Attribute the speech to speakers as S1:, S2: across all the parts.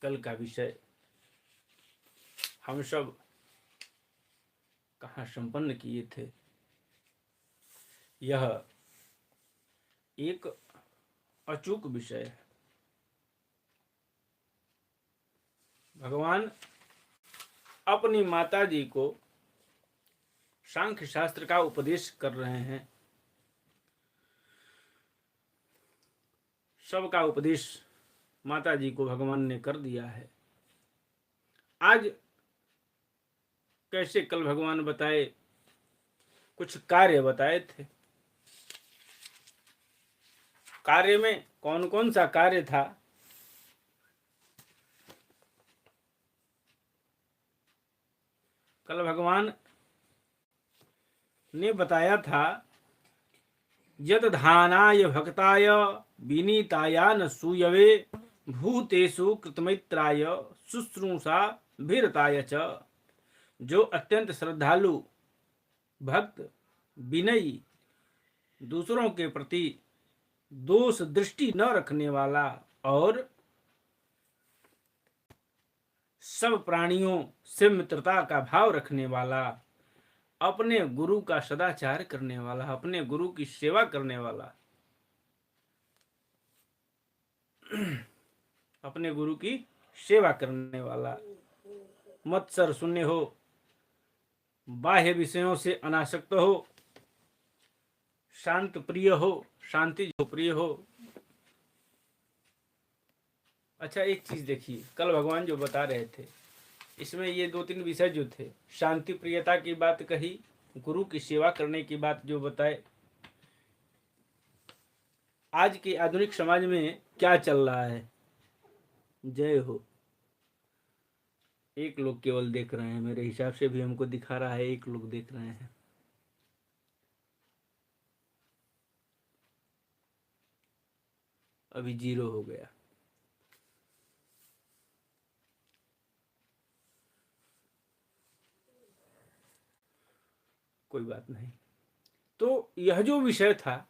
S1: कल का विषय हम सब कहाँ संपन्न किए थे। यह एक अचूक विषय है। भगवान अपनी माता जी को सांख्य शास्त्र का उपदेश कर रहे हैं। सबका उपदेश माता जी को भगवान ने कर दिया है। आज कैसे कल भगवान बताए, कुछ कार्य बताए थे। कार्य में कौन कौन सा कार्य था, कल भगवान ने बताया था। यद धानाय भक्ताय विनीताया न सूयवे भूतेषु कृतमैत्राय शुश्रूषा भीरताय च। जो अत्यंत श्रद्धालु, भक्त, विनयी, दूसरों के प्रति दोष दृष्टि न रखने वाला और सब प्राणियों से मित्रता का भाव रखने वाला, अपने गुरु का सदाचार करने वाला, अपने गुरु की सेवा करने वाला, अपने गुरु की सेवा करने वाला, मत्सर शून्य हो, बाह्य विषयों से अनासक्त हो, शांत प्रिय हो, शांति जो प्रिय हो। अच्छा, एक चीज देखिए, कल भगवान जो बता रहे थे इसमें ये दो तीन विषय जो थे, शांति प्रियता की बात कही, गुरु की सेवा करने की बात जो बताए। आज के आधुनिक समाज में क्या चल रहा है? जय हो। एक लोग केवल देख रहे हैं, मेरे हिसाब से भी हमको दिखा रहा है, एक लोग देख रहे हैं। अभी 0 हो गया। कोई बात नहीं। तो यह जो विषय था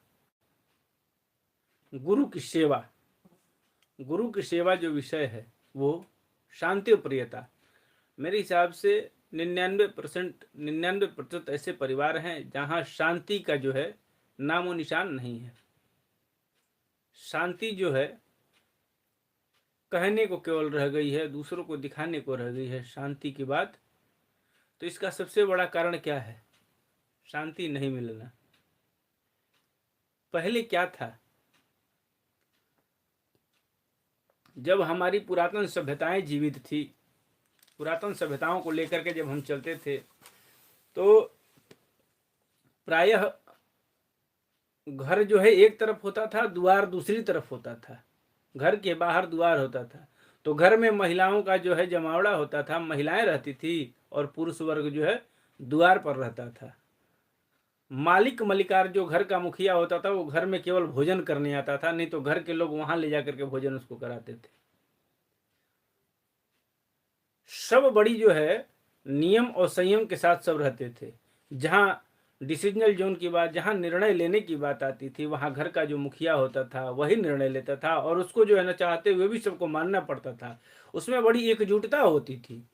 S1: गुरु की सेवा, गुरु की सेवा जो विषय है वो शांति प्रियता। मेरे हिसाब से 99% ऐसे परिवार हैं जहां शांति का जो है नामो निशान नहीं है। शांति जो है कहने को केवल रह गई है, दूसरों को दिखाने को रह गई है शांति की बात। तो इसका सबसे बड़ा कारण क्या है? शांति नहीं मिलना। पहले क्या था, जब हमारी पुरातन सभ्यताएं जीवित थी, पुरातन सभ्यताओं को लेकर के जब हम चलते थे तो प्रायः घर जो है एक तरफ होता था, द्वार दूसरी तरफ होता था, घर के बाहर द्वार होता था। तो घर में महिलाओं का जो है जमावड़ा होता था, महिलाएं रहती थी और पुरुष वर्ग जो है द्वार पर रहता था। मालिक मलिकार जो घर का मुखिया होता था वो घर में केवल भोजन करने आता था, नहीं तो घर के लोग वहां ले जाकर के भोजन उसको कराते थे। सब बड़ी जो है नियम और संयम के साथ सब रहते थे। जहां डिसीजनल जोन की बात, जहां निर्णय लेने की बात आती थी, वहां घर का जो मुखिया होता था वही निर्णय लेता था और उसको जो है ना चाहते हुए भी सबको मानना पड़ता था। उसमें बड़ी एकजुटता होती थी।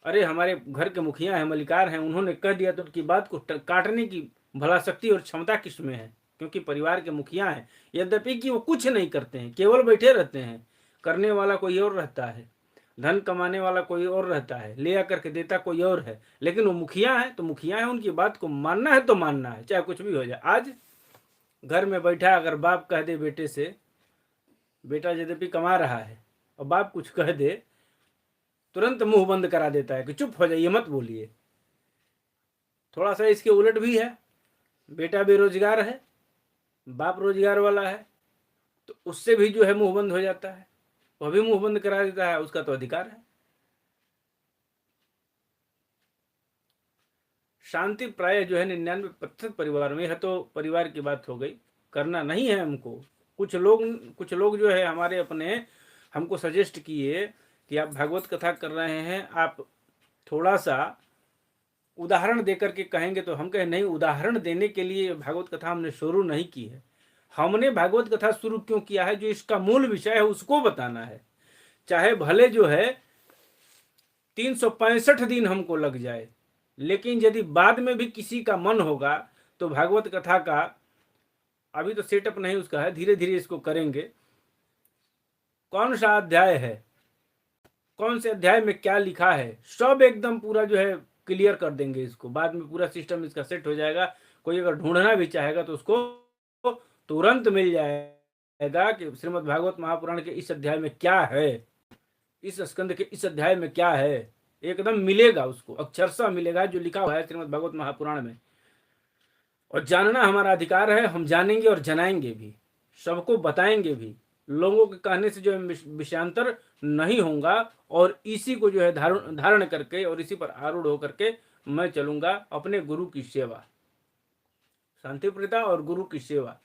S1: अरे हमारे घर के मुखिया हैं, मलिकार हैं, उन्होंने कह दिया तो उनकी बात को काटने की भला शक्ति और क्षमता किसमें है? क्योंकि परिवार के मुखिया हैं। यद्यपि कि वो कुछ नहीं करते हैं, केवल बैठे रहते हैं, करने वाला कोई और रहता है, धन कमाने वाला कोई और रहता है, ले आकर के देता कोई और है, लेकिन वो मुखिया है तो मुखिया है, उनकी बात को मानना है तो मानना है, चाहे कुछ भी हो जाए। आज घर में बैठा अगर बाप कह दे बेटे से, बेटा यद्यपि कमा रहा है और बाप कुछ कह दे, तुरंत मुंह बंद करा देता है कि चुप हो जाइए, मत बोलिए। थोड़ा सा इसके उलट भी है, बेटा बेरोजगार है, बाप रोजगार वाला है, तो उससे भी जो है मुंह बंद हो जाता है, वह भी मुंह बंद करा देता है, उसका तो अधिकार है। शांति प्राय जो है 99% परिवार में है। तो परिवार की बात हो गई, करना नहीं है हमको। कुछ लोग जो है हमारे अपने हमको सजेस्ट किए कि आप भागवत कथा कर रहे हैं, आप थोड़ा सा उदाहरण देकर के कहेंगे। तो हम कहे नहीं, उदाहरण देने के लिए भागवत कथा हमने शुरू नहीं की है। हमने भागवत कथा शुरू क्यों किया है? जो इसका मूल विषय है उसको बताना है। चाहे भले जो है 365 दिन हमको लग जाए, लेकिन यदि बाद में भी किसी का मन होगा तो भागवत कथा का, अभी तो सेटअप नहीं उसका है, धीरे धीरे इसको करेंगे। कौन सा अध्याय है, कौन से अध्याय में क्या लिखा है, सब एकदम पूरा जो है क्लियर कर देंगे इसको। बाद में पूरा सिस्टम इसका सेट हो जाएगा। कोई अगर ढूंढना भी चाहेगा तो उसको तुरंत मिल जाएगा कि श्रीमद् भागवत महापुराण के इस अध्याय में क्या है, इस स्कंद के इस अध्याय में क्या है, एकदम मिलेगा उसको, अक्षरशः मिलेगा जो लिखा हुआ है श्रीमद् भागवत महापुराण में। और जानना हमारा अधिकार है, हम जानेंगे और जनाएंगे भी, सबको बताएंगे भी। लोगों के कहने से जो है विषयांतर नहीं होगा, और इसी को जो है धारण करके और इसी पर आरूढ़ होकर के मैं चलूंगा अपने गुरु की सेवा, शांति प्रियता और गुरु की सेवा।